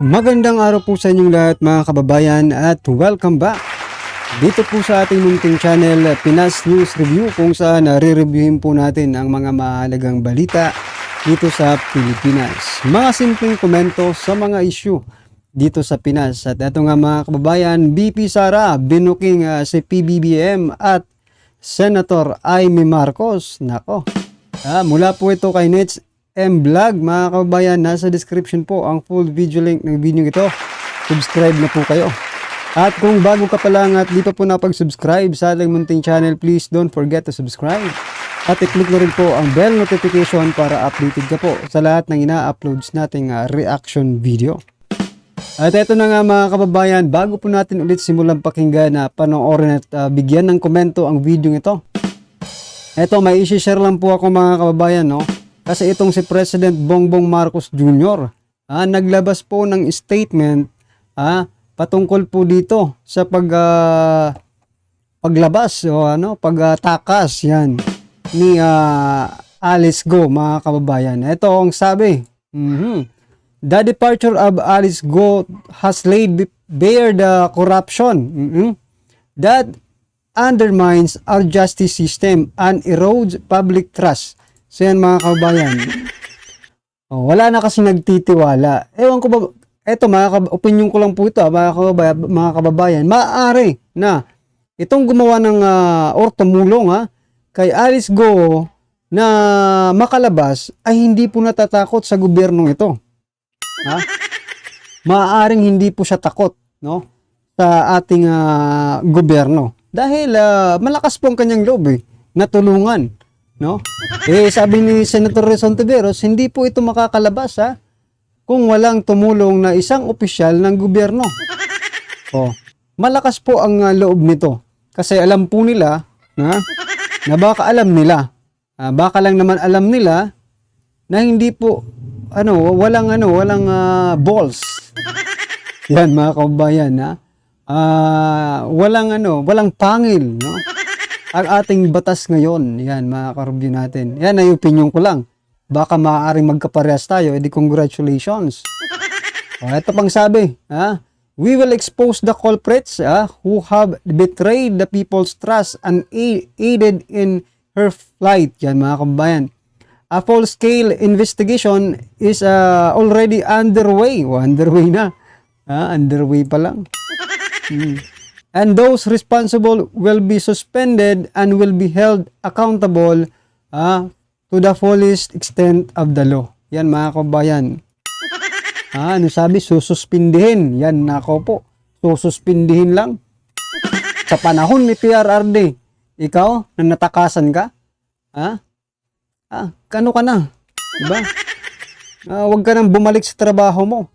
Magandang araw po sa inyong lahat mga kababayan at welcome back dito po sa ating munting channel Pinas News Review, kung saan re-reviewin po natin ang mga mahalagang balita dito sa Pilipinas. Mga simpleng komento sa mga issue dito sa Pinas. At ito nga mga kababayan, BP Sara binuking si PBBM at Senator Amy Marcos. Nako, mula po ito kay Nets M Vlog mga kababayan. Nasa description po ang full video link ng video ito. Subscribe na po kayo. At kung bago ka pa lang at di pa po napag-subscribe sa ating munting channel, please don't forget to subscribe. At i-click na rin po ang bell notification para updated ka po sa lahat ng ina-uploads nating reaction video. At eto na nga mga kababayan, bago po natin ulit simulang pakinggan na panoorin at bigyan ng komento ang video ito. Eto, may isi-share lang po ako mga kababayan, no? Kasi itong si President Bongbong Marcos Jr. Naglabas po ng statement patungkol po dito sa paglabas o pagtakas yan ni Alice Go mga kababayan. Ito ang sabi. The departure of Alice Go has laid bare the corruption that undermines our justice system and erodes public trust. So yan mga kababayan. Wala na kasi nagtitiwala. Ewan ko ba, eto opinion ko lang po ito mga kababayan. Maaari na itong gumawa ng or tumulong kay Alice Go na makalabas ay hindi po natatakot sa gobyernong ito. Maaaring hindi po siya takot, no, sa ating gobyerno. Dahil malakas po ang kanyang loob na tulungan. No? Sabi ni Senator Rizon Tiveros, hindi po ito makakalabas kung walang tumulong na isang opisyal ng gobyerno. Malakas po ang loob nito. Kasi alam po nila na baka alam nila. Baka lang naman alam nila na hindi po walang balls. Yan mga kababayan, walang pangil, no? Ang ating batas ngayon, yan mga ka-review natin. Yan ay opinion ko lang. Baka maaaring magkaparehas tayo, edi congratulations. Ito pang sabi, we will expose the culprits who have betrayed the people's trust and aided in her flight. Yan mga kababayan. A full-scale investigation is already underway. Underway na. Underway pa lang. And those responsible will be suspended and will be held accountable to the fullest extent of the law. Yan mga kabayan. Ano sabi? Sususpindihin. Yan nako po. Sususpindihin lang. Sa panahon ni PRRD, ikaw na natakasan ka? Kano ka na? Diba? Huwag ka nang bumalik sa trabaho mo.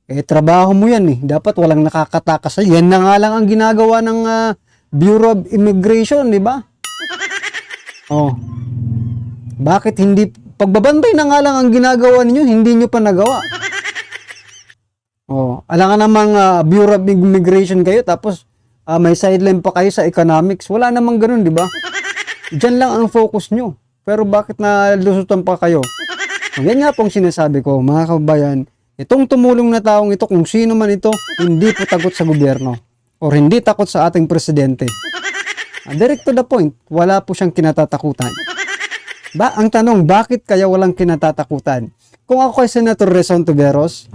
Trabaho mo yan Dapat walang nakakatakas sa'yo. Yan na nga lang ang ginagawa ng Bureau of Immigration, di ba? Bakit hindi, pagbabantay na nga lang ang ginagawa ninyo, hindi nyo pa nagawa. Alam ka namang Bureau of Immigration kayo, tapos may sideline pa kayo sa economics. Wala namang ganun, di ba? Diyan lang ang focus nyo. Pero bakit nalusutan pa kayo? Yan nga pong sinasabi ko, mga kababayan. Itong tumulong na taong ito, kung sino man ito, hindi po takot sa gobyerno or hindi takot sa ating presidente. Direct to the point, wala po siyang kinatatakutan. Ang tanong, bakit kaya walang kinatatakutan? Kung ako kay Senator Rizon Tiveros,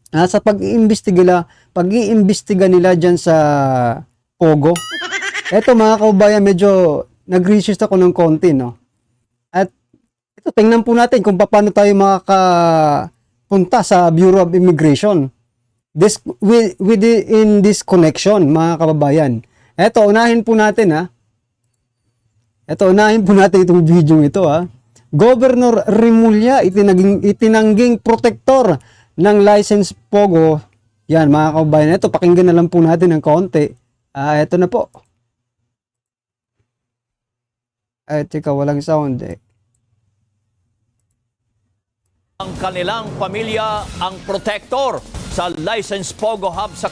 sa pag-iimbestiga nila dyan sa Pogo, eto mga kababayan, medyo nag-research ako ng konti, no? At ito, tingnan po natin kung paano tayo punta sa Bureau of Immigration. In this connection, mga kababayan. Ito, unahin po natin, unahin po natin itong video ito, Governor Remulla, itinangging protektor ng license Pogo. Yan, mga kababayan. Ito, pakinggan na lang po natin ng kaunti. Ito na po. Teka, walang sound Ang kanilang pamilya ang protector sa License Pogo Hub sa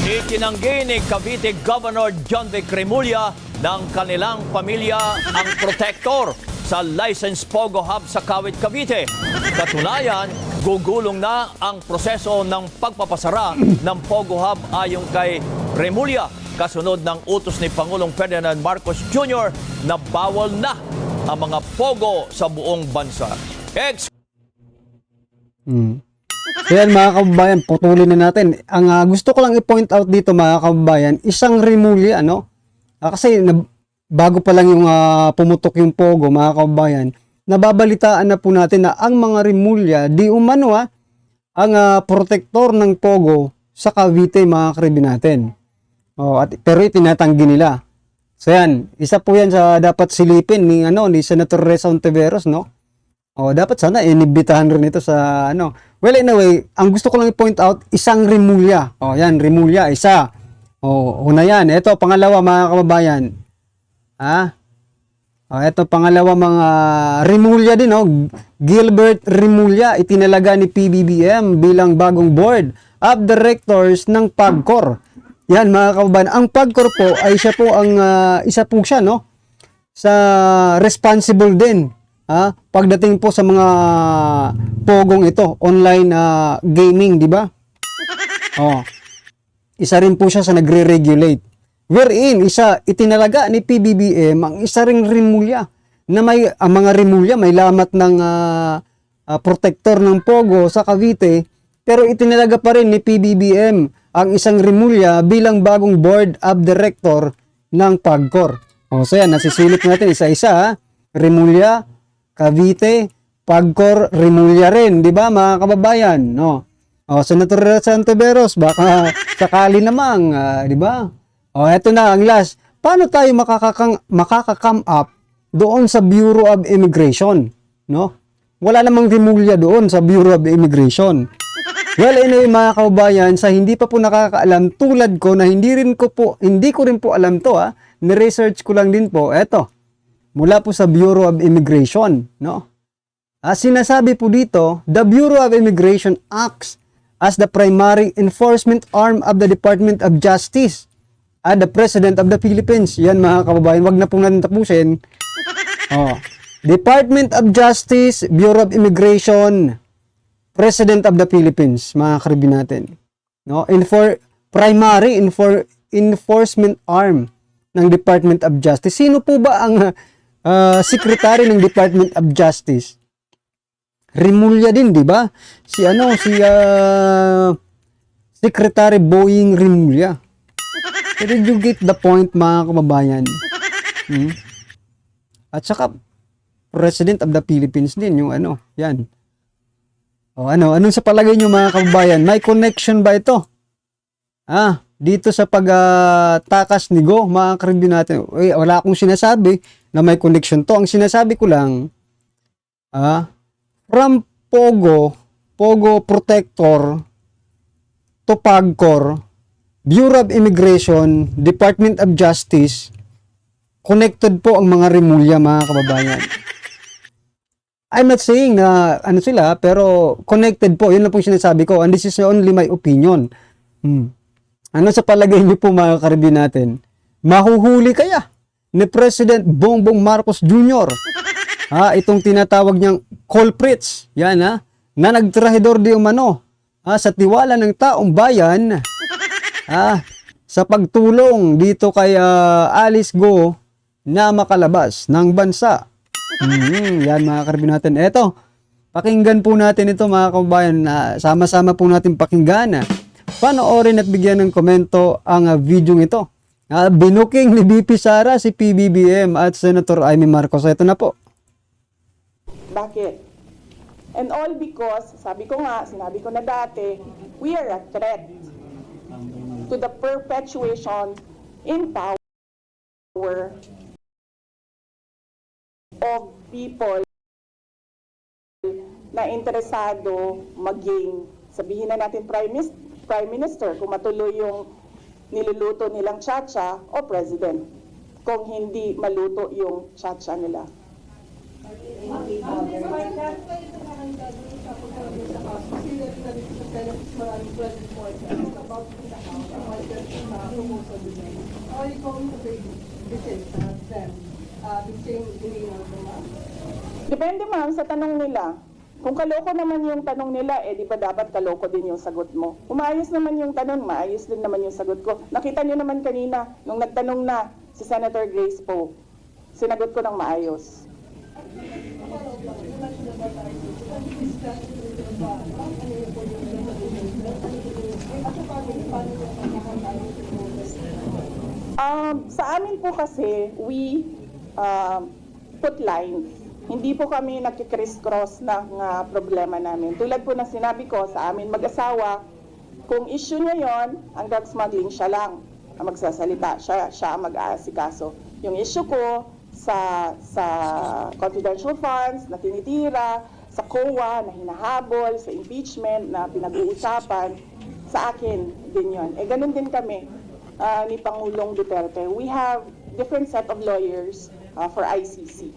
Itinanggi ni Cavite Governor John Vic Remulla ng kanilang pamilya ang protector sa License Pogo Hub sa Kawit, Cavite. Katunayan, Gugulong na ang proseso ng pagpapasara ng Pogo Hub ayon kay Remulla, kasunod ng utos ni Pangulong Ferdinand Marcos Jr. na bawal na ang mga Pogo sa buong bansa. So yan mga kababayan, putulin na natin. Ang gusto ko lang i-point out dito mga kababayan, isang Remulla, ano? Kasi bago pa lang yung pumutok yung Pogo mga kababayan, nababalitaan na po natin na ang mga Remulla, di umano ang protektor ng Pogo sa Cavite mga karibi natin. Pero itinatanggi nila. So yan, isa po yan sa dapat silipin ni Senator Reza Ontiveros, no? Dapat sana inibitahan rin ito sa Well, anyway, ang gusto ko lang i-point out, isang Remulla. Yan, Remulla, isa. Una yan. Ito, pangalawa mga kababayan. Ito, pangalawa mga Remulla din, Gilbert Remulla, itinalaga ni PBBM bilang bagong board of directors ng PAGCOR. Yan mga kababayan. Ang PAGCOR po ay siya po ang isa po siya, sa responsible din. Pagdating po sa mga pogong ito, online gaming, di ba? Isa rin po siya sa nagre-regulate. Wherein, itinalaga ni PBBM ang isa ring Remulla na ang mga Remulla may lamat ng protector ng Pogo sa Cavite, pero itinalaga pa rin ni PBBM ang isang Remulla bilang bagong board of director ng PAGCOR. So yan, nasisilip natin isa-isa, Remulla, Cavite, PAGCOR, Remulla rin, di ba mga kababayan? Senator Reza Ontiveros, baka sakali namang, di ba? Eto na ang last. Paano tayo makaka-come up doon sa Bureau of Immigration? Wala namang Remulla doon sa Bureau of Immigration. Well, anyway mga kababayan, sa hindi pa po nakakaalam tulad ko na hindi ko rin po alam to, ni-research ko lang din po. Eto, mula po sa Bureau of Immigration, sinasabi po dito, the Bureau of Immigration acts as the primary enforcement arm of the Department of Justice at the President of the Philippines. Yan mga kababayan, wag na po natin tapusin. Department of Justice, Bureau of Immigration, President of the Philippines, mga karibi natin. Primary enforcement arm ng Department of Justice. Sino po ba ang secretary ng Department of Justice? Remulla din, di ba? Si Secretary Boying Remulla. Did you get the point mga kababayan? At saka President of the Philippines din yung yan. Ano sa palagay nyo mga kababayan? May connection ba ito? Dito sa pagtakas ni Go, mga karibi natin. Wala akong sinasabi na may connection to. Ang sinasabi ko lang, from Pogo Protector to PAGCOR, Bureau of Immigration, Department of Justice, connected po ang mga Remulla, mga kababayan. I'm not saying na sila, pero connected po. Yun lang po sinasabi ko. And this is only my opinion. Ano sa palagay niyo po mga karibi natin? Mahuhuli kaya ni President Bongbong Marcos Jr. Itong tinatawag niyang culprits. Yan na nagtrahedor di umano sa tiwala ng taong bayan sa pagtulong dito kay Alice Go na makalabas ng bansa. Yan mga karibi natin. Eto, pakinggan po natin ito mga kababayan. Sama-sama po natin pakinggan. Panoorin at bigyan ng komento ang video ito. Binuking ni BP Sara si PBBM at Senator Amy Marcos. Ito na po. Bakit? And all because, sinabi ko na dati, we are a threat to the perpetuation in power of people na interesado maging, sabihin na natin Prime Minister, kung matuloy yung niluluto nilang chacha o President, kung hindi maluto yung chacha nila. Depende ma'am sa tanong nila. Kung kaloko naman yung tanong nila, di ba dapat kaloko din yung sagot mo? Kung maayos naman yung tanong, maayos din naman yung sagot ko. Nakita nyo naman kanina, nung nagtanong na si Senator Grace Poe, sinagot ko ng maayos. Sa amin po kasi, we put lines. Hindi po kami nagkikriss-cross ng problema namin. Tulad po ng sinabi ko sa amin mag-asawa, kung issue niya yon, ang drug smuggling, siya lang ang magsasalita, siya ang mag-aasikaso. Yung issue ko sa confidential funds na tinitira, sa COA na hinahabol, sa impeachment na pinag-uusapan, sa akin din yon. Ganun din kami ni Pangulong Duterte. We have different set of lawyers for ICC.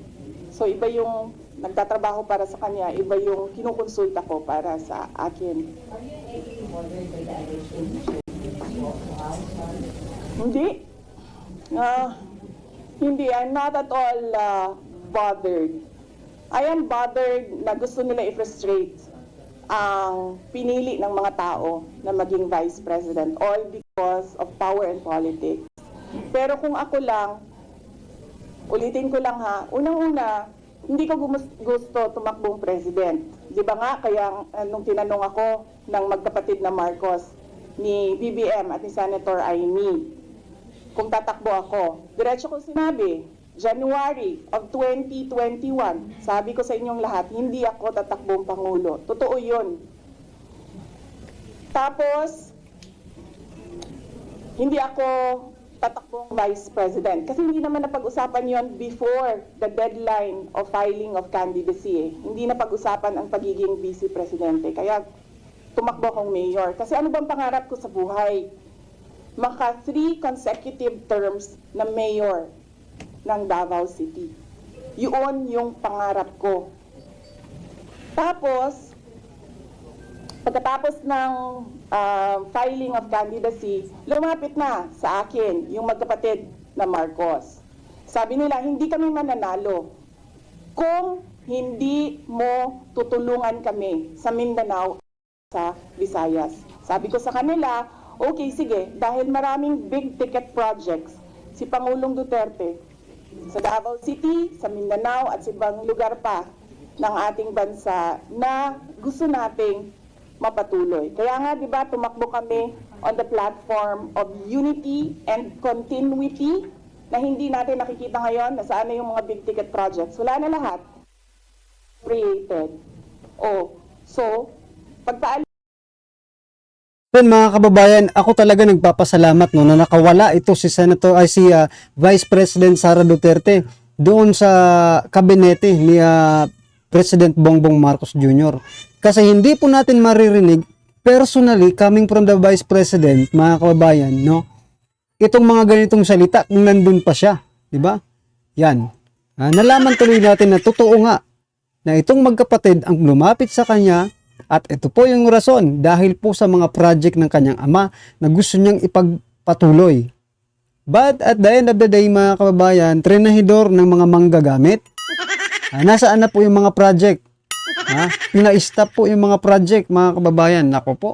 So iba yung nagtatrabaho para sa kanya, iba yung kinukonsulta ko para sa akin. Hindi. Hindi. I'm not at all bothered. I am bothered na gusto nila i-frustrate ang pinili ng mga tao na maging vice president, all because of power and politics. Pero kung ako lang, ulitin ko lang ha, unang-una, hindi ko gusto tumakbong president. Di ba nga, kaya nung tinanong ako ng magkapatid na Marcos, ni BBM at ni Senator Amy, kung tatakbo ako, diretso ko sinabi, January of 2021, sabi ko sa inyong lahat, hindi ako tatakbong Pangulo. Totoo yun. Tapos, hindi ako tatakbong Vice President. Kasi hindi naman napag-usapan yon before the deadline of filing of candidacy. Hindi napag-usapan ang pagiging Vice Presidente. Kaya tumakbo akong mayor. Kasi ano bang pangarap ko sa buhay? Maka 3 consecutive terms na mayor ng Davao City. Yun yung pangarap ko. Tapos, pagkatapos ng filing of candidacy, lumapit na sa akin yung magkapatid na Marcos. Sabi nila, hindi kami mananalo kung hindi mo tutulungan kami sa Mindanao sa Visayas. Sabi ko sa kanila, okay, sige, dahil maraming big ticket projects si Pangulong Duterte sa Davao City, sa Mindanao at sa ibang lugar pa ng ating bansa na gusto nating mapatuloy. Kaya nga, di ba, tumakbo kami on the platform of unity and continuity na hindi natin nakikita ngayon na saan na yung mga big ticket projects. Wala na lahat. Created. So, pagpaalam Then mga kababayan, ako talaga nagpapasalamat no na nakawala ito si Vice President Sara Duterte doon sa kabinete ni President Bongbong Marcos Jr. Kasi hindi po natin maririnig personally coming from the Vice President, mga kababayan, no? Itong mga ganitong salita kung nandun pa siya, di ba? Yan. Nalaman tuloy natin na totoo nga na itong magkapatid ang lumapit sa kanya. At ito po yung rason dahil po sa mga project ng kanyang ama na gusto niyang ipagpatuloy. But at the end of the day, mga kababayan, trinahidor ng mga manggagamit. Nasaan na po yung mga project? Pina-stop po yung mga project, mga kababayan. Nako po.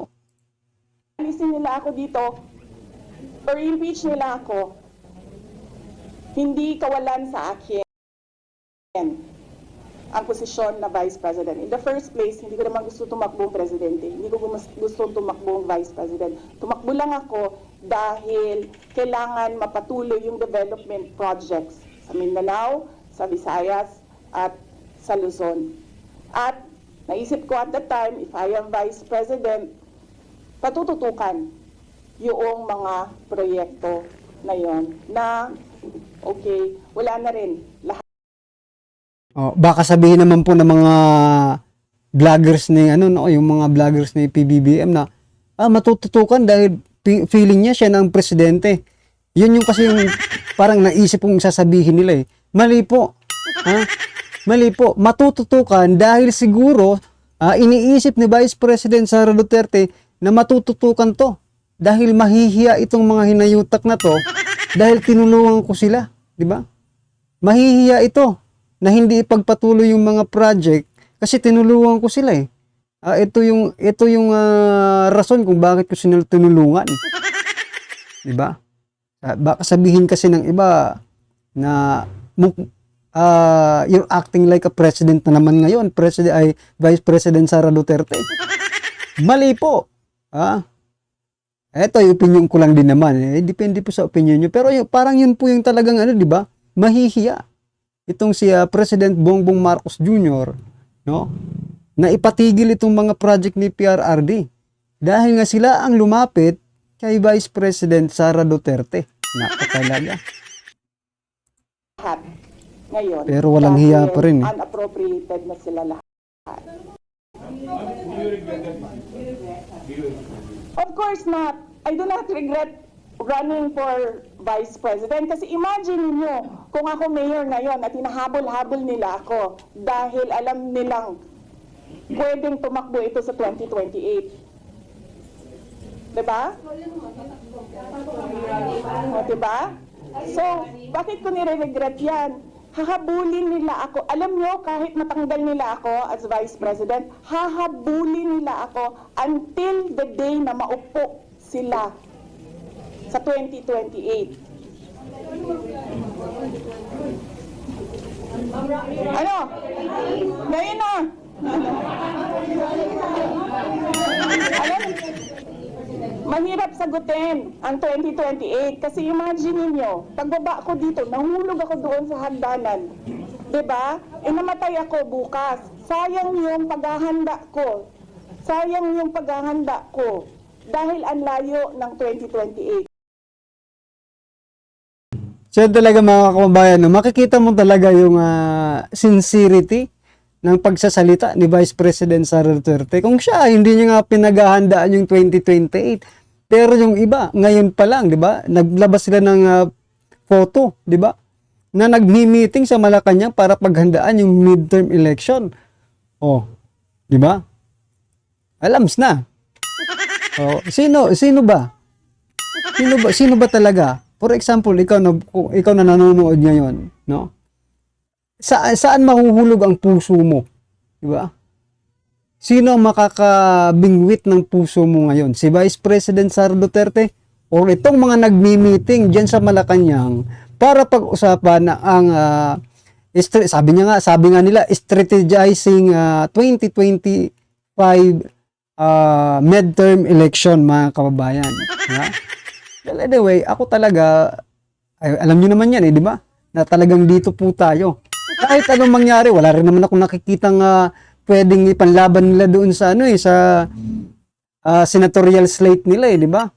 alisin nila ako dito or impeach nila ako, hindi kawalan sa akin ang posisyon na Vice President. In the first place, hindi ko naman gusto tumakbong Presidente. Hindi ko gusto tumakbong Vice President. Tumakbo lang ako dahil kailangan mapatuloy yung development projects sa Mindanao, sa Visayas, at sa Luzon. At naisip ko at that time, if I am Vice President, patututukan yung mga proyekto na yon na okay, wala na rin lahat. Baka sabihin naman po ng mga vloggers ni yung mga vloggers ni PBBM na matututukan dahil feeling niya siya na ang presidente. Yun yung kasi yung parang naisip kong sasabihin nila eh. Mali po. Mali po. Matututukan dahil siguro iniisip ni Vice President Sara Duterte na matututukan to dahil mahihiya itong mga hinayutak na to dahil tinulungan ko sila, di ba? Mahihiya ito na hindi ipagpatuloy yung mga project Kasi tinulungan ko sila eh. Ito yung rason kung bakit ko sila tinulungan. 'Di ba? Baka sabihin kasi ng iba na yung acting like a president na naman ngayon, Vice President Sara Duterte. Mali po. Eto, yung opinion ko lang din naman. Depende po sa opinion nyo. Pero parang yun po yung talagang di ba? Mahihiya. Itong si President Bongbong Marcos Jr., no? Na ipatigil itong mga project ni PRRD. Dahil nga sila ang lumapit kay Vice President Sara Duterte. Naku talaga. Lahat ngayon. Pero walang dahil hiya pa rin eh. Unappropriated na sila lahat. Of course not. I do not regret running for Vice President kasi imagine niyo kung ako mayor ngayon at hinahabol-habol nila ako dahil alam nilang pwedeng tumakbo ito sa 2028. Diba? O, diba? So, bakit ko nire-regret yan? Hahabulin nila ako. Alam nyo, kahit matanggal nila ako as Vice President, hahabulin nila ako until the day na maupo sila sa 2028. Ano? Ngayon na. Alam, mahirap sagutin ang 2028 kasi imagine niyo, pagbaba ko dito, nahulog ako doon sa hagdanan. 'Di ba? Namatay ako bukas. Sayang yung paghahanda ko. Sayang yung paghahanda ko dahil ang layo ng 2028. So talaga mga kababayan, no, makikita mo talaga yung sincerity ng pagsasalita ni Vice President Sara Duterte. Kung siya, hindi niya nga pinaghahandaan yung 2028. Pero yung iba, ngayon pa lang, di ba? Naglabas sila ng photo, di ba? Na nagmi-meeting sa Malacanang para paghandaan yung midterm election. Oh, di ba? Alams na. Oh, sino ba? Sino ba talaga? For example, ikaw na nanonood ngayon, no? Saan mahuhulog ang puso mo? Di ba? Sino ang makakabingwit ng puso mo ngayon? Si Vice President Sara Duterte o itong mga nagmi-meeting diyan sa Malacanang para pag-usapan na ang sabi nga nila strategizing 2025 midterm election, mga kababayan. Diba? Well, anyway, ako talaga, alam niyo naman yan di ba? Na talagang dito po tayo. Kahit anong mangyari, wala rin naman ako nakikitang pwedeng ipanlaban nila doon sa sa senatorial slate nila di ba?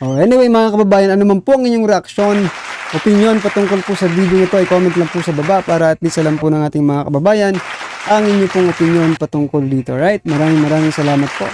Oh, anyway, mga kababayan, ano man po ang inyong reaksyon, opinion patungkol po sa video nito, ay comment lang po sa baba para at least alam po ng ating mga kababayan ang inyong pong opinion patungkol dito, right? Maraming salamat po.